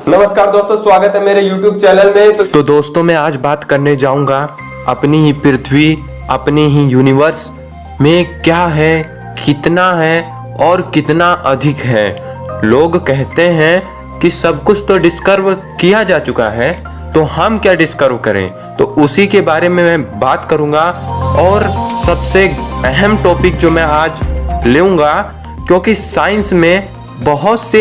नमस्कार दोस्तों, स्वागत है मेरे YouTube चैनल में। तो दोस्तों मैं आज बात करने जाऊंगा अपनी ही पृथ्वी, अपनी ही यूनिवर्स में क्या है, कितना है और कितना अधिक है। लोग कहते हैं कि सब कुछ तो डिस्कवर किया जा चुका है, तो हम क्या डिस्कवर करें, तो उसी के बारे में मैं बात करूंगा। और सबसे अहम टॉपिक जो मैं आज लूँगा, क्योंकि साइंस में बहुत से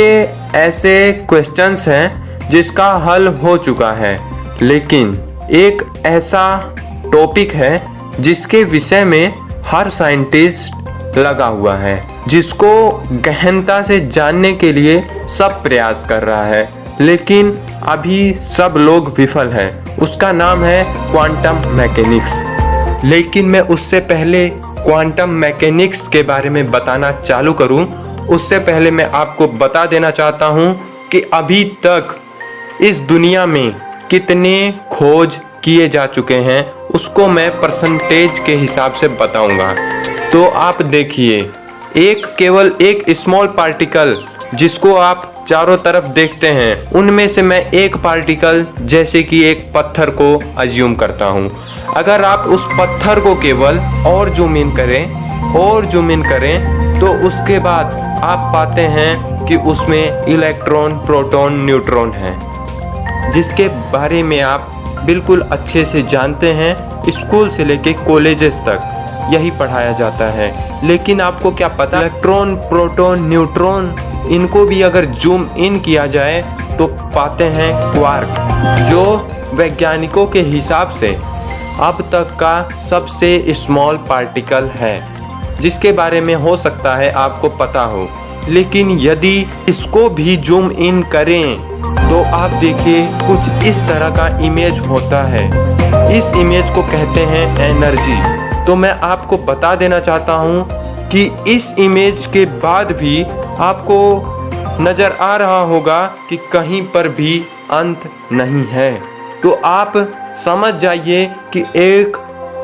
ऐसे क्वेश्चंस हैं जिसका हल हो चुका है, लेकिन एक ऐसा टॉपिक है जिसके विषय में हर साइंटिस्ट लगा हुआ है, जिसको गहनता से जानने के लिए सब प्रयास कर रहा है, लेकिन अभी सब लोग विफल हैं। उसका नाम है क्वांटम मैकेनिक्स। लेकिन मैं उससे पहले क्वांटम मैकेनिक्स के बारे में बताना चालू करूं, उससे पहले मैं आपको बता देना चाहता हूं कि अभी तक इस दुनिया में कितने खोज किए जा चुके हैं, उसको मैं परसेंटेज के हिसाब से बताऊंगा। तो आप देखिए, केवल एक स्मॉल पार्टिकल जिसको आप चारों तरफ देखते हैं, उनमें से मैं एक पार्टिकल जैसे कि एक पत्थर को अज्यूम करता हूं। अगर आप उस पत्थर को केवल और जूम इन करें तो उसके बाद आप पाते हैं कि उसमें इलेक्ट्रॉन, प्रोटॉन, न्यूट्रॉन हैं, जिसके बारे में आप बिल्कुल अच्छे से जानते हैं। स्कूल से लेके कॉलेजेस तक यही पढ़ाया जाता है। लेकिन आपको क्या पता, इलेक्ट्रॉन, प्रोटॉन, न्यूट्रॉन, इनको भी अगर जूम इन किया जाए तो पाते हैं क्वार्क, जो वैज्ञानिकों के हिसाब से अब तक का सबसे स्मॉल पार्टिकल है, जिसके बारे में हो सकता है आपको पता हो। लेकिन यदि इसको भी जूम इन करें तो आप देखिए कुछ इस तरह का इमेज होता है। इस इमेज को कहते हैं एनर्जी। तो मैं आपको बता देना चाहता हूँ कि इस इमेज के बाद भी आपको नज़र आ रहा होगा कि कहीं पर भी अंत नहीं है। तो आप समझ जाइए कि एक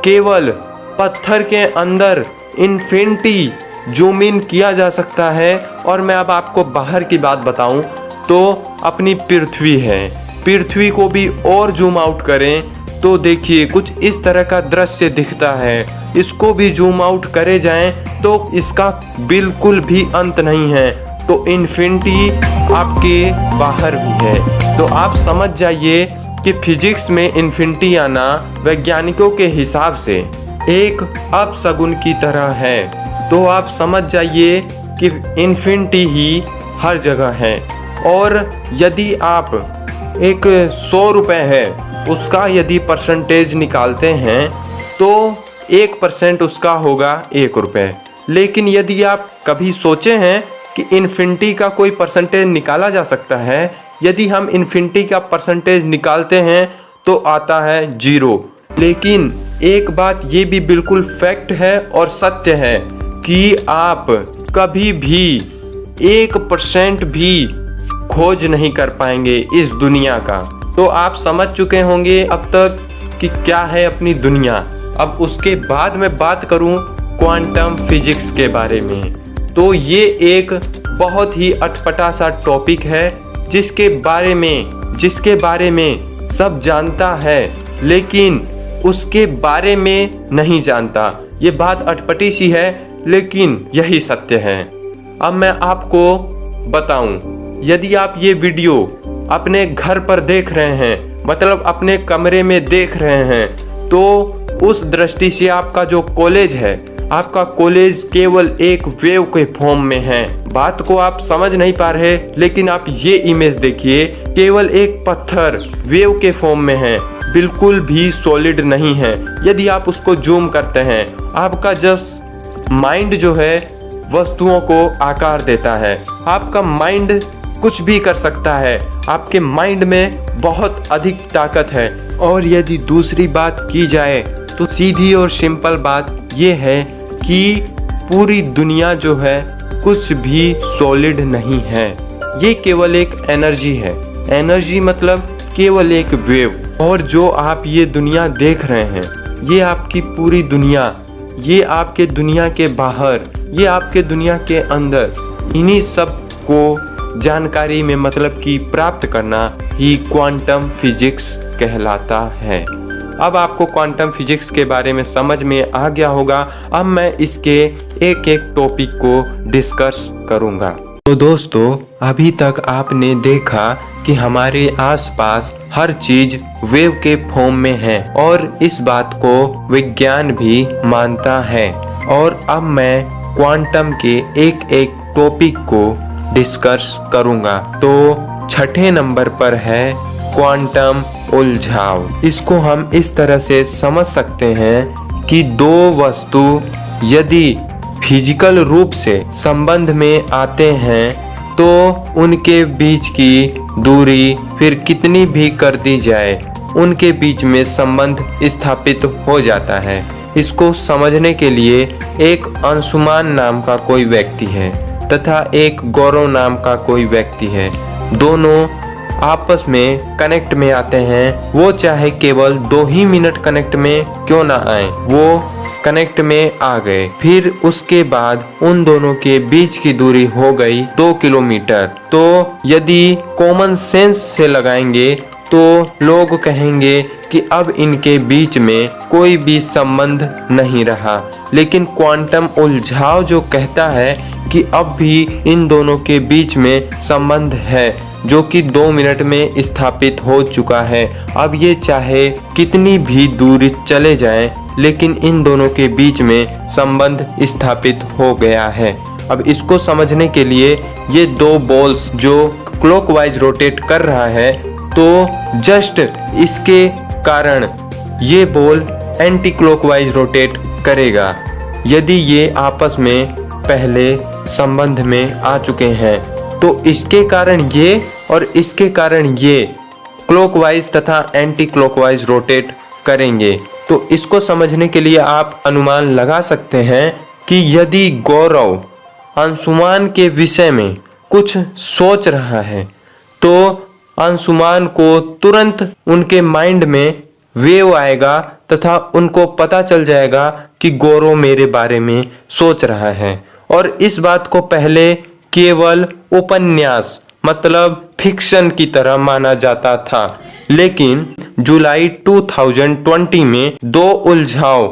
केवल पत्थर के अंदर इन्फिनिटी जूम इन किया जा सकता है। और मैं अब आपको बाहर की बात बताऊं तो अपनी पृथ्वी है, पृथ्वी को भी और जूम आउट करें तो देखिए कुछ इस तरह का दृश्य दिखता है। इसको भी जूम आउट करे जाएं तो इसका बिल्कुल भी अंत नहीं है, तो इन्फिनिटी आपके बाहर भी है। तो आप समझ जाइए कि फिजिक्स में इन्फिनिटी आना वैज्ञानिकों के हिसाब से एक अपशगुन की तरह है। तो आप समझ जाइए कि इन्फिनिटी ही हर जगह है। और यदि आप एक 100 रुपये है, उसका यदि परसेंटेज निकालते हैं तो 1% उसका होगा 1 रुपये। लेकिन यदि आप कभी सोचे हैं कि इन्फिनिटी का कोई परसेंटेज निकाला जा सकता है, यदि हम इन्फिनिटी का परसेंटेज निकालते हैं तो आता है 0। लेकिन एक बात ये भी बिल्कुल फैक्ट है और सत्य है कि आप कभी भी 1% भी खोज नहीं कर पाएंगे इस दुनिया का। तो आप समझ चुके होंगे अब तक कि क्या है अपनी दुनिया। अब उसके बाद मैं बात करूं क्वांटम फिजिक्स के बारे में, तो ये एक बहुत ही अटपटा सा टॉपिक है जिसके बारे में सब जानता है, लेकिन उसके बारे में नहीं जानता। ये बात अटपटी सी है, लेकिन यही सत्य है। अब मैं आपको बताऊं, यदि आप ये वीडियो अपने घर पर देख रहे हैं, मतलब अपने कमरे में देख रहे हैं, तो उस दृष्टि से आपका जो कॉलेज है, आपका कॉलेज केवल एक वेव के फॉर्म में है। बात को आप समझ नहीं पा रहे, लेकिन आप ये इमेज देखिए, केवल एक पत्थर वेव के फॉर्म में है, बिल्कुल भी सॉलिड नहीं है। यदि आप उसको जूम करते हैं, आपका जस्ट माइंड जो है वस्तुओं को आकार देता है। आपका माइंड कुछ भी कर सकता है, आपके माइंड में बहुत अधिक ताकत है। और यदि दूसरी बात की जाए तो सीधी और सिंपल बात ये है कि पूरी दुनिया जो है कुछ भी सॉलिड नहीं है। ये केवल एक एनर्जी है। एनर्जी मतलब केवल एक वेव। और जो आप ये दुनिया देख रहे हैं, ये आपकी पूरी दुनिया, ये आपके दुनिया के बाहर, ये आपके दुनिया के अंदर, इन्हीं सब को जानकारी में मतलब कि प्राप्त करना ही क्वांटम फिजिक्स कहलाता है। अब आपको क्वांटम फिजिक्स के बारे में समझ में आ गया होगा। अब मैं इसके एक एक टॉपिक को डिस्कस करूंगा। तो दोस्तों, अभी तक आपने देखा कि हमारे आसपास हर चीज वेव के फॉर्म में है और इस बात को विज्ञान भी मानता है। और अब मैं क्वांटम के एक एक टॉपिक को डिस्कस करूंगा। तो छठे नंबर पर है क्वांटम उलझाव। इसको हम इस तरह से समझ सकते हैं कि दो वस्तु यदि फिजिकल रूप से संबंध में आते हैं तो उनके बीच की दूरी फिर कितनी भी कर दी जाए, उनके बीच में संबंध स्थापित हो जाता है। इसको समझने के लिए एक अंशुमान नाम का कोई व्यक्ति है तथा एक गौरव नाम का कोई व्यक्ति है। दोनों आपस में कनेक्ट में आते हैं। वो चाहे केवल 2 ही मिनट कनेक्ट में क्यों ना आए, वो कनेक्ट में आ गए। फिर उसके बाद उन दोनों के बीच की दूरी हो गई 2 किलोमीटर। तो यदि कॉमन सेंस से लगाएंगे तो लोग कहेंगे कि अब इनके बीच में कोई भी संबंध नहीं रहा। लेकिन क्वांटम उलझाव जो कहता है कि अब भी इन दोनों के बीच में संबंध है, जो कि 2 मिनट में स्थापित हो चुका है। अब ये चाहे कितनी भी दूरी चले जाएं, लेकिन इन दोनों के बीच में संबंध स्थापित हो गया है। अब इसको समझने के लिए ये 2 बॉल्स जो क्लॉकवाइज रोटेट कर रहा है, तो जस्ट इसके कारण ये बॉल एंटी क्लॉकवाइज रोटेट करेगा यदि ये आपस में पहले संबंध में आ चुके हैं। तो इसके कारण ये और इसके कारण ये क्लॉकवाइज तथा एंटी क्लॉकवाइज रोटेट करेंगे। तो इसको समझने के लिए आप अनुमान लगा सकते हैं कि यदि गौरव अंशुमान के विषय में कुछ सोच रहा है तो अंशुमान को तुरंत उनके माइंड में वेव आएगा तथा उनको पता चल जाएगा कि गौरव मेरे बारे में सोच रहा है। और इस बात को पहले केवल उपन्यास मतलब फिक्शन की तरह माना जाता था, लेकिन जुलाई 2020 में 2 उलझाव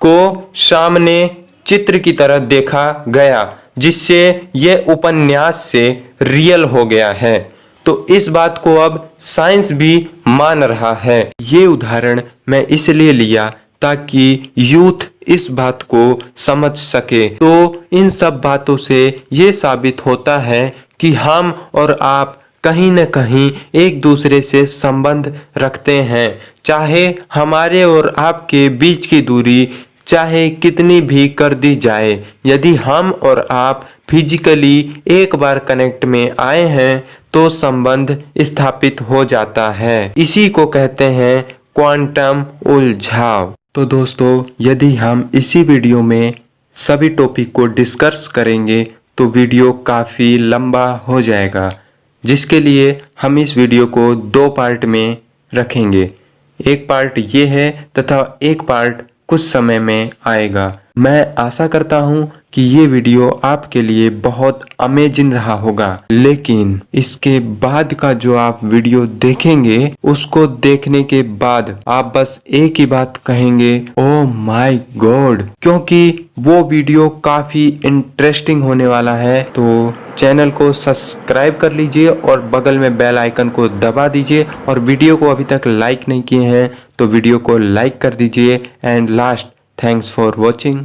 को सामने चित्र की तरह देखा गया, जिससे यह उपन्यास से रियल हो गया है। तो इस बात को अब साइंस भी मान रहा है। ये उदाहरण मैं इसलिए लिया ताकि यूथ इस बात को समझ सके। तो इन सब बातों से ये साबित होता है कि हम और आप कहीं न कहीं एक दूसरे से संबंध रखते हैं। चाहे हमारे और आपके बीच की दूरी चाहे कितनी भी कर दी जाए, यदि हम और आप फिजिकली एक बार कनेक्ट में आए हैं तो संबंध स्थापित हो जाता है। इसी को कहते हैं क्वांटम उलझाव। तो दोस्तों, यदि हम इसी वीडियो में सभी टॉपिक को डिस्कस करेंगे तो वीडियो काफ़ी लंबा हो जाएगा, जिसके लिए हम इस वीडियो को 2 पार्ट में रखेंगे। एक पार्ट ये है तथा एक पार्ट कुछ समय में आएगा। मैं आशा करता हूँ कि ये वीडियो आपके लिए बहुत अमेजिंग रहा होगा, लेकिन इसके बाद का जो आप वीडियो देखेंगे उसको देखने के बाद आप बस एक ही बात कहेंगे, ओह माय गॉड, क्योंकि वो वीडियो काफी इंटरेस्टिंग होने वाला है। तो चैनल को सब्सक्राइब कर लीजिए और बगल में बेल आइकन को दबा दीजिए, और वीडियो को अभी तक लाइक नहीं किए हैं तो वीडियो को लाइक कर दीजिए। And last, thanks for watching.